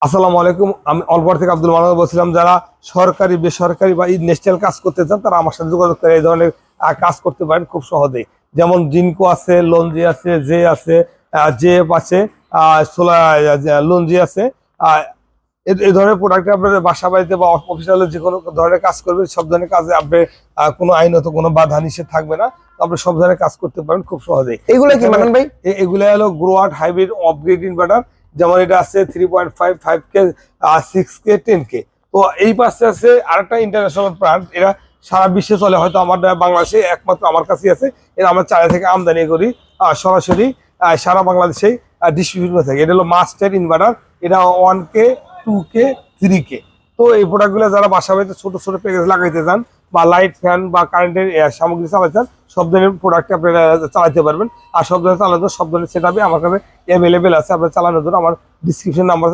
আসসালামু আলাইকুম। আমি অলপাড়া থেকে আব্দুল মান্নান বলছিলাম। যারা সরকারি বেসরকারি বা ন্যাশনাল কাজ করতে চান তারা আমার সাথে যোগাযোগ করে এই ধরনের কাজ করতে পারেন খুব সহজেই। যেমন জিনকো আছে, লঞ্জি আছে, জে আছে, জেএফ আছে, লঞ্জি আছে। এই ধরনের প্রোডাক্ট আপনাদের বাসা বাড়িতে বা অফিসিয়ালে যে কোনো ধরনের কাজ করবেন, সব ধরনের কাজে আপনি কোনো আইনত কোনো বাধা নিষেধ থাকবে না। আপনি সব ধরনের কাজ করতে পারেন খুব সহজেই। এগুলো কি মানান ভাই? এগুলো হলো গ্রোয়ার্ড হাইব্রিড অফগ্রিড ইনভার্টার। যেমন এটা আছে 3.5, 5K, 6K, 10K। তো এই পাশে আছে আরেকটা ইন্টারন্যাশনাল ব্র্যান্ড, এরা সারা বিশ্বে চলে, হয়তো আমার বাংলাদেশে একমাত্র আমার কাছেই আছে। এরা আমরা চায়না থেকে আমদানি করি, সরাসরি সারা বাংলাদেশেই ডিস্ট্রিবিউশন থাকে। এটা হলো মাস্টার ইনভার্টার। এটা 1K, 2K, 3K। তো এই প্রোডাক্টগুলো যারা বাসা বাড়িতে ছোট ছোট প্যাকেজ লাগাইতে চান বা লাইট ফ্যান বা কারেন্টের সামগ্রী চালাতে চান, সব ধরনের প্রোডাক্ট আপনারা চালাতে পারবেন। আর সব ধরনের চালানোর সব ধরনের সেট আপই আমার কাছে অ্যাভেলেবেল আছে। আপনার চালানোর জন্য আমার ডিসক্রিপশন নাম্বার